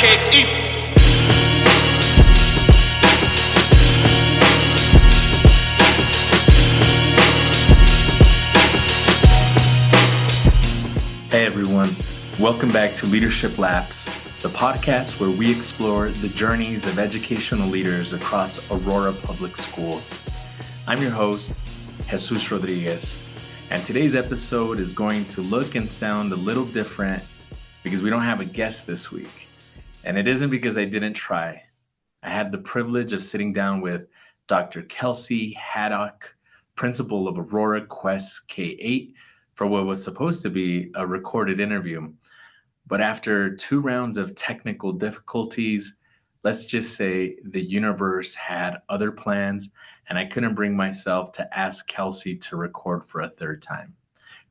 K-8. Hey everyone, welcome back to Leadership Laps, the podcast where we explore the journeys of educational leaders across Aurora Public Schools. I'm your host, Jesús Rodríguez, and today's episode is going to look and sound a little different because we don't have a guest this week. And it isn't because I didn't try. I had the privilege of sitting down with Dr. Kelsey Haddock, principal of Aurora Quest K-8, for what was supposed to be a recorded interview. But after 2 rounds of technical difficulties, let's just say the universe had other plans and I couldn't bring myself to ask Kelsey to record for a 3rd time.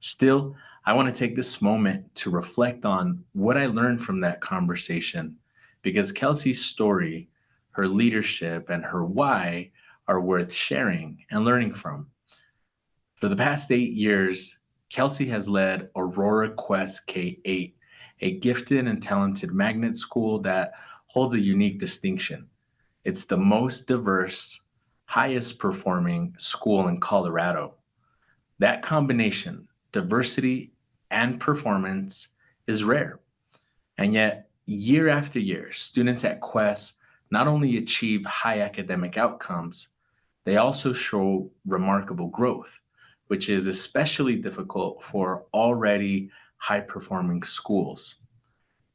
Still, I want to take this moment to reflect on what I learned from that conversation, because Kelsey's story, her leadership, and her why are worth sharing and learning from. For the past 8 years, Kelsey has led Aurora Quest K-8, a gifted and talented magnet school that holds a unique distinction. It's the most diverse, highest performing school in Colorado. That combination, diversity and performance, is rare. And yet, year after year, students at Quest not only achieve high academic outcomes, they also show remarkable growth, which is especially difficult for already high-performing schools.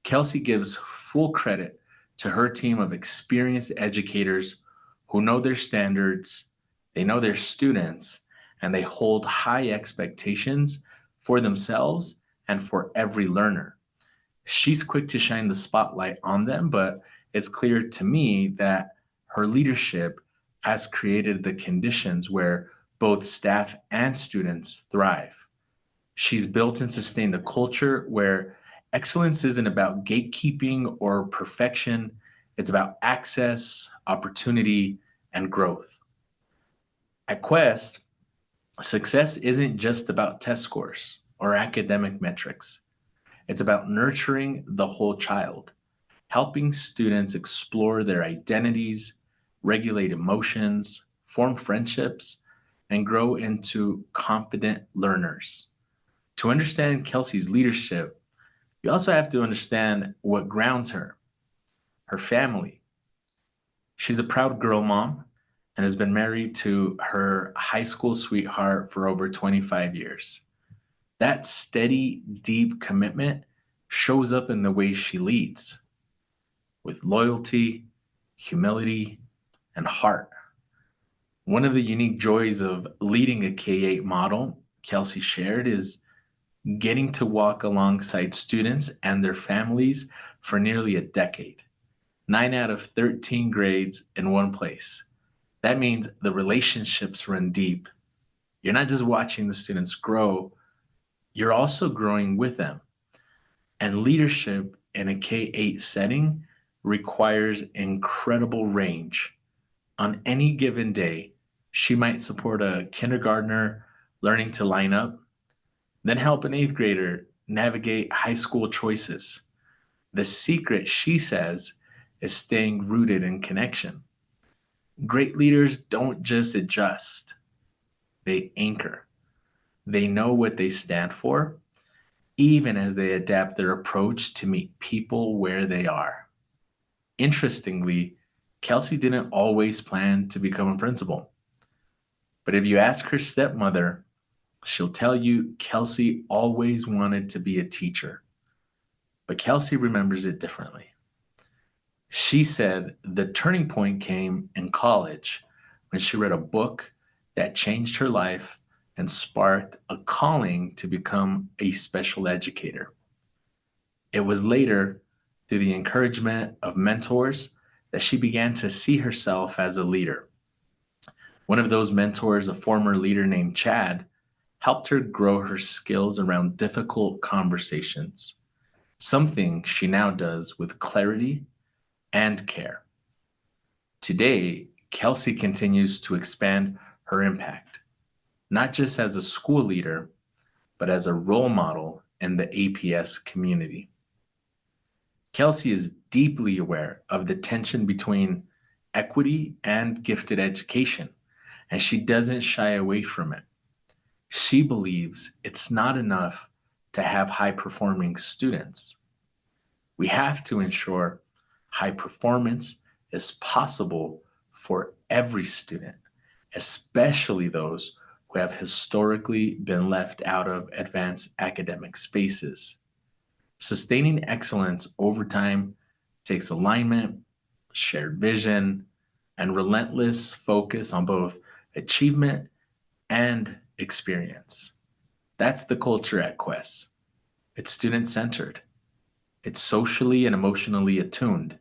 Kelsey gives full credit to her team of experienced educators who know their standards, they know their students, and they hold high expectations for themselves and for every learner. She's quick to shine the spotlight on them, but it's clear to me that her leadership has created the conditions where both staff and students thrive. She's built and sustained a culture where excellence isn't about gatekeeping or perfection. It's about access, opportunity, and growth. At Quest, success isn't just about test scores or academic metrics. It's about nurturing the whole child, helping students explore their identities, regulate emotions, form friendships, and grow into confident learners. To understand Kelsey's leadership, you also have to understand what grounds her, her family. She's a proud girl mom and has been married to her high school sweetheart for over 25 years. That steady, deep commitment shows up in the way she leads, with loyalty, humility, and heart. One of the unique joys of leading a K-8 model, Kelsey shared, is getting to walk alongside students and their families for nearly a decade. 9 out of 13 grades in one place. That means the relationships run deep. You're not just watching the students grow, you're also growing with them. And leadership in a K-8 setting requires incredible range. On any given day, she might support a kindergartner learning to line up, then help an 8th grader navigate high school choices. The secret, she says, is staying rooted in connection. Great leaders don't just adjust, they anchor. They know what they stand for, even as they adapt their approach to meet people where they are. Interestingly, Kelsey didn't always plan to become a principal. But if you ask her stepmother, she'll tell you Kelsey always wanted to be a teacher. But Kelsey remembers it differently. She said the turning point came in college when she read a book that changed her life and sparked a calling to become a special educator. It was later, through the encouragement of mentors, that she began to see herself as a leader. One of those mentors, a former leader named Chad, helped her grow her skills around difficult conversations, something she now does with clarity and care. Today, Kelsey continues to expand her impact, not just as a school leader, but as a role model in the APS community. Kelsey is deeply aware of the tension between equity and gifted education, and she doesn't shy away from it. She believes it's not enough to have high performing students. We have to ensure high performance is possible for every student, especially those who have historically been left out of advanced academic spaces. Sustaining excellence over time takes alignment, shared vision, and relentless focus on both achievement and experience. That's the culture at Quest. It's student centered, it's socially and emotionally attuned,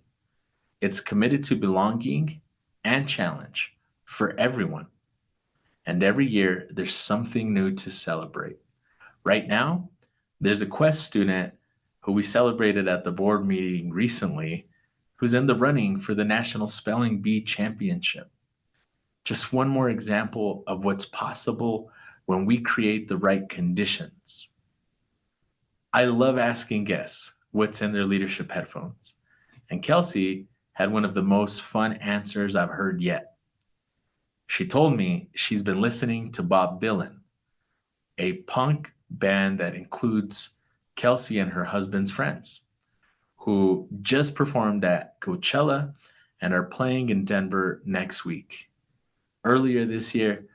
it's committed to belonging and challenge for everyone. And every year, there's something new to celebrate. Right now, there's a Quest student who we celebrated at the board meeting recently who's in the running for the National Spelling Bee Championship. Just one more example of what's possible when we create the right conditions. I love asking guests what's in their leadership headphones, and Kelsey had one of the most fun answers I've heard yet. She told me she's been listening to Bob Dylan, a punk band that includes Kelsey and her husband's friends, who just performed at Coachella and are playing in Denver next week. Earlier this year,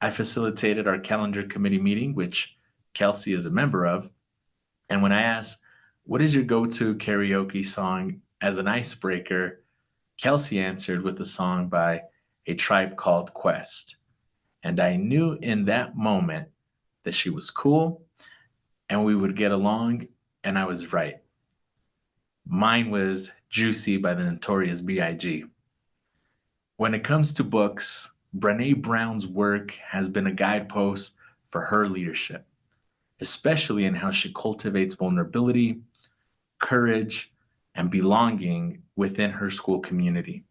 I facilitated our calendar committee meeting, which Kelsey is a member of. And when I asked, what is your go-to karaoke song as an icebreaker, Kelsey answered with a song by A Tribe Called Quest. And I knew in that moment that she was cool and we would get along, and I was right. Mine was Juicy by the Notorious B.I.G. When it comes to books, Brené Brown's work has been a guidepost for her leadership, especially in how she cultivates vulnerability, courage, and belonging within her school community.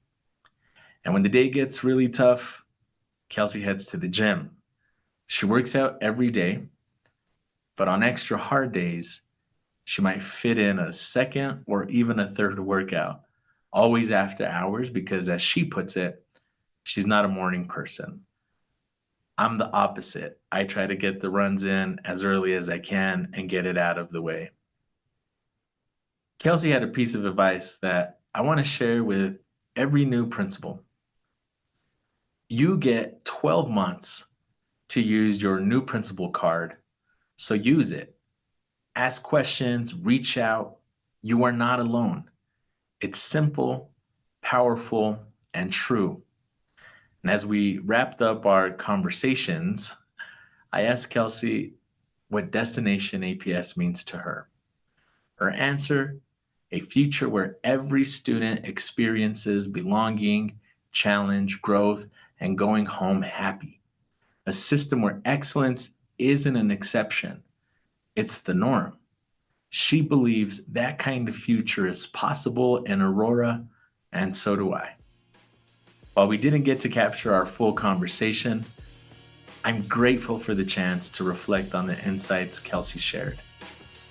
And when the day gets really tough, Kelsey heads to the gym. She works out every day, but on extra hard days, she might fit in a second or even a third workout, always after hours, because as she puts it, she's not a morning person. I'm the opposite. I try to get the runs in as early as I can and get it out of the way. Kelsey had a piece of advice that I want to share with every new principal. You get 12 months to use your new principal card, so use it. Ask questions, reach out. You are not alone. It's simple, powerful, and true. And as we wrapped up our conversations, I asked Kelsey what Destination APS means to her. Her answer, a future where every student experiences belonging, challenge, growth, and going home happy. A system where excellence isn't an exception, it's the norm. She believes that kind of future is possible in Aurora, and so do I. While we didn't get to capture our full conversation, I'm grateful for the chance to reflect on the insights Kelsey shared.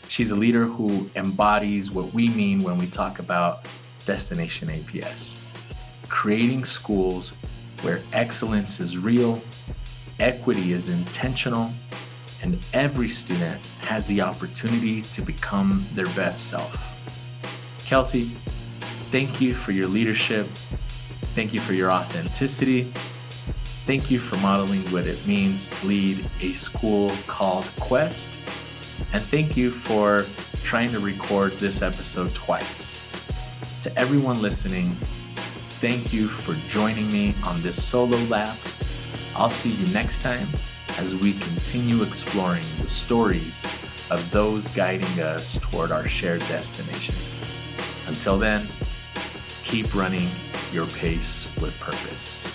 She's a leader who embodies what we mean when we talk about Destination APS. Creating schools where excellence is real, equity is intentional, and every student has the opportunity to become their best self. Kelsey, thank you for your leadership. Thank you for your authenticity. Thank you for modeling what it means to lead a school called Quest. And thank you for trying to record this episode twice. To everyone listening, thank you for joining me on this solo lap. I'll see you next time as we continue exploring the stories of those guiding us toward our shared destination. Until then, keep running your pace with purpose.